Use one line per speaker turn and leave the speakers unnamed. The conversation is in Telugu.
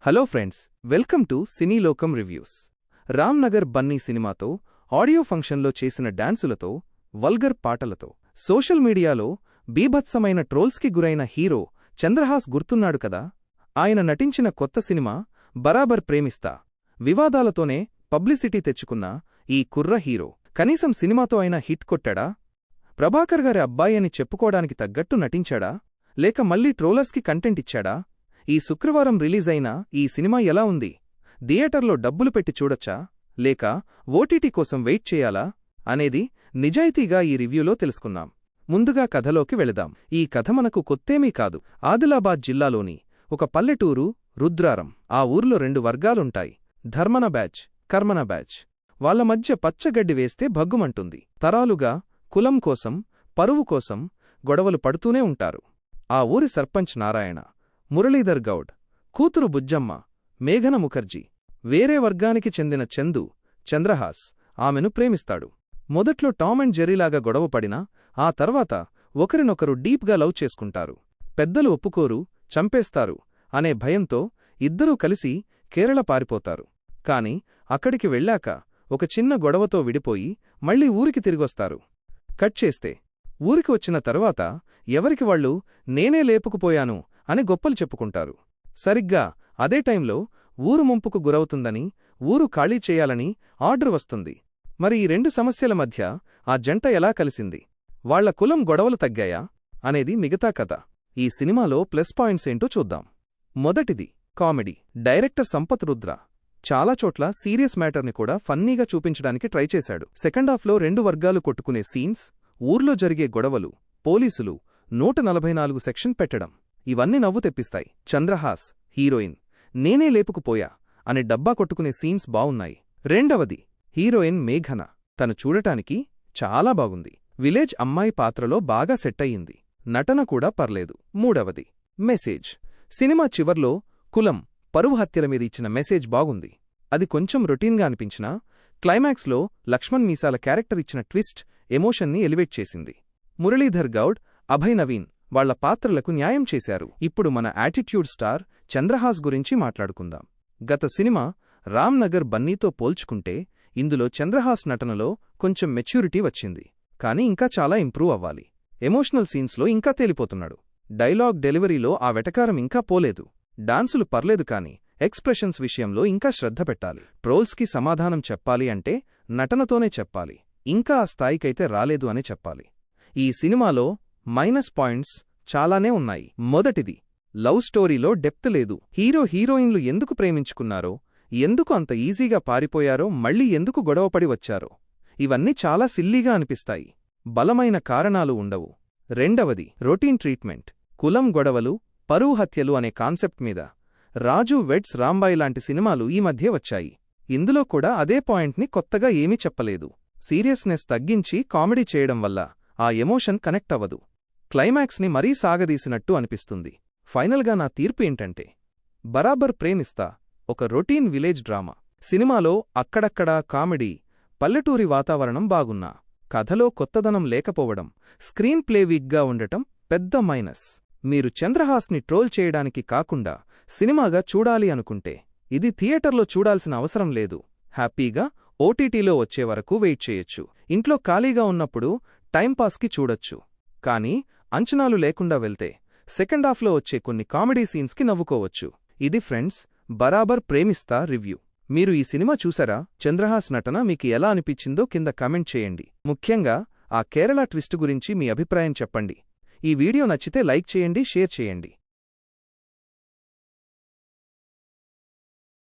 హలో ఫ్రెండ్స్, వెల్కమ్ టు సినీ లోకం రివ్యూస్. రామ్ నగర్ బన్నీ సినిమాతో ఆడియో ఫంక్షన్లో చేసిన డాన్సులతో, వల్గర్ పాటలతో సోషల్ మీడియాలో బీభత్సమైన ట్రోల్స్కి గురైన హీరో చంద్రహాస్ గుర్తున్నాడు కదా. ఆయన నటించిన కొత్త సినిమా బరాబర్ ప్రేమిస్తా వివాదాలతోనే పబ్లిసిటీ తెచ్చుకున్న ఈ కుర్ర హీరో కనీసం సినిమాతో అయినా హిట్ కొట్టాడా? ప్రభాకర్ గారి అబ్బాయి అని చెప్పుకోవడానికి తగ్గట్టు నటించాడా, లేక మళ్లీ ట్రోలర్స్కి కంటెంట్ ఇచ్చాడా? ఈ శుక్రవారం రిలీజైన ఈ సినిమా ఎలా ఉంది? థియేటర్లో డబ్బులు పెట్టి చూడొచ్చా, లేక ఓటీటీ కోసం వెయిట్ చేయాలా అనేది నిజాయితీగా ఈ రివ్యూలో తెలుసుకుందాం. ముందుగా కథలోకి వెళదాం. ఈ కథ మనకు కొత్తేమీ కాదు. ఆదిలాబాద్ జిల్లాలోని ఒక పల్లెటూరు రుద్రారం. ఆ ఊర్లో రెండు వర్గాలుంటాయి, ధర్మన బ్యాచ్, కర్మన బ్యాచ్. వాళ్ల మధ్య పచ్చగడ్డి వేస్తే భగ్గుమంటుంది. తరాలుగా కులం కోసం, పరువు కోసం గొడవలు పడుతూనే ఉంటారు. ఆ ఊరి సర్పంచ్ నారాయణ, మురళీధర్ గౌడ్ కూతురు బుజ్జమ్మ, మేఘన ముఖర్జీ. వేరే వర్గానికి చెందిన చందు, చంద్రహాస్ ఆమెను ప్రేమిస్తాడు. మొదట్లో టామ్ అండ్ జెర్రీలాగా గొడవపడినా ఆ తర్వాత ఒకరినొకరు డీప్గా లవ్ చేసుకుంటారు. పెద్దలు ఒప్పుకోరు, చంపేస్తారు అనే భయంతో ఇద్దరూ కలిసి కేరళ పారిపోతారు. కాని అక్కడికి వెళ్ళాక ఒక చిన్న గొడవతో విడిపోయి మళ్లీ ఊరికి తిరిగొస్తారు. కట్ చేస్తే ఊరికి వచ్చిన తర్వాత ఎవరికి వాళ్లు నేనే లేపుకుపోయాను అని గొప్పలు చెప్పుకుంటారు. సరిగ్గా అదే టైంలో ఊరు ముంపుకు గురవుతుందని, ఊరు ఖాళీ చేయాలని ఆర్డర్ వస్తుంది. మరి ఈ రెండు సమస్యల మధ్య ఆ జంట ఎలా కలిసింది, వాళ్ల కులం గొడవలు తగ్గాయా అనేది మిగతా కథ. ఈ సినిమాలో ప్లస్ పాయింట్స్ ఏంటో చూద్దాం. మొదటిది కామెడీ. డైరెక్టర్ సంపత్ రుద్ర చాలా చోట్ల సీరియస్ మ్యాటర్ని కూడా ఫన్నీగా చూపించడానికి ట్రై చేశాడు. సెకండ్ హాఫ్లో రెండు వర్గాలు కొట్టుకునే సీన్స్, ఊర్లో జరిగే గొడవలు, పోలీసులు, 144 సెక్షన్ పెట్టడం ఇవన్నీ నవ్వు తెప్పిస్తాయి. చంద్రహాస్ హీరోయిన్ నేనే లేపుకుపోయా అనే డబ్బా కొట్టుకునే సీన్స్ బావున్నాయి. రెండవది హీరోయిన్ మేఘన. తను చూడటానికి చాలా బాగుంది. విలేజ్ అమ్మాయి పాత్రలో బాగా సెట్టయింది. నటన కూడా పర్లేదు. మూడవది మెసేజ్. సినిమా చివర్లో కులం, పరువు హత్యల మీద ఇచ్చిన మెసేజ్ బాగుంది. అది కొంచెం రొటీన్గా అనిపించినా క్లైమాక్స్లో లక్ష్మణ్ మీసాల క్యారెక్టర్ ఇచ్చిన ట్విస్ట్ ఎమోషన్ని ఎలివేట్ చేసింది. మురళీధర్ గౌడ్, అభయ్ నవీన్ వాళ్ల పాత్రలకు న్యాయం చేశారు. ఇప్పుడు మన యాటిట్యూడ్ స్టార్ చంద్రహాస్ గురించి మాట్లాడుకుందాం. గత సినిమా రామ్ నగర్ బన్నీతో పోల్చుకుంటే ఇందులో చంద్రహాస్ నటనలో కొంచెం మెచ్యూరిటీ వచ్చింది. కాని ఇంకా చాలా ఇంప్రూవ్ అవ్వాలి. ఎమోషనల్ సీన్స్లో ఇంకా తేలిపోతున్నాడు. డైలాగ్ డెలివరీలో ఆ వెటకారం ఇంకా పోలేదు. డాన్సులు పర్లేదు కాని ఎక్స్ప్రెషన్స్ విషయంలో ఇంకా శ్రద్ధ పెట్టాలి. ట్రోల్స్కి సమాధానం చెప్పాలి అంటే నటనతోనే చెప్పాలి. ఇంకా ఆ స్థాయికైతే రాలేదు అని చెప్పాలి. ఈ సినిమాలో మైనస్ పాయింట్స్ చాలానే ఉన్నాయి. మొదటిది లవ్ స్టోరీలో డెప్త్ లేదు. హీరో హీరోయిన్లు ఎందుకు ప్రేమించుకున్నారో, ఎందుకు అంత ఈజీగా పారిపోయారో, మళ్లీ ఎందుకు గొడవపడి వచ్చారో ఇవన్నీ చాలా సిల్లీగా అనిపిస్తాయి. బలమైన కారణాలు ఉండవు. రెండవది రొటీన్ ట్రీట్మెంట్. కులం గొడవలు, పరువు హత్యలు అనే కాన్సెప్ట్ మీద రాజు వెడ్స్ రాంబాయ్ లాంటి సినిమాలు ఈ మధ్య వచ్చాయి. ఇందులో కూడా అదే పాయింట్ని కొత్తగా ఏమీ చెప్పలేదు. సీరియస్నెస్ తగ్గించి కామెడీ చేయడం వల్ల ఆ ఎమోషన్ కనెక్ట్ అవ్వదు. క్లైమాక్స్ని మరీ సాగదీసినట్టు అనిపిస్తుంది. ఫైనల్గా నా తీర్పు ఏంటంటే బరాబర్ ప్రేమిస్తా ఒక రొటీన్ విలేజ్ డ్రామా. సినిమాలో అక్కడక్కడా కామెడీ, పల్లెటూరి వాతావరణం బాగున్నా కథలో కొత్తదనం లేకపోవడం, స్క్రీన్ ప్లే వీక్గా ఉండటం పెద్ద మైనస్. మీరు చంద్రహాస్ని ట్రోల్ చేయడానికి కాకుండా సినిమాగా చూడాలి అనుకుంటే ఇది థియేటర్లో చూడాల్సిన అవసరం లేదు. హ్యాపీగా ఓటీటీలో వచ్చేవరకు వెయిట్ చేయొచ్చు. ఇంట్లో ఖాళీగా ఉన్నప్పుడు టైంపాస్కి చూడొచ్చు. కానీ అంచనాలు లేకుండా వెళ్తే సెకండ్ హాఫ్లో వచ్చే కొన్ని కామెడీ సీన్స్కి నవ్వుకోవచ్చు. ఇది ఫ్రెండ్స్ బరాబర్ ప్రేమిస్తా రివ్యూ. మీరు ఈ సినిమా చూసారా? చంద్రహాస్ నటన మీకు ఎలా అనిపించిందో కింద కామెంట్ చేయండి. ముఖ్యంగా ఆ కేరళ ట్విస్ట్ గురించి మీ అభిప్రాయం చెప్పండి. ఈ వీడియో నచ్చితే లైక్ చేయండి, షేర్ చేయండి.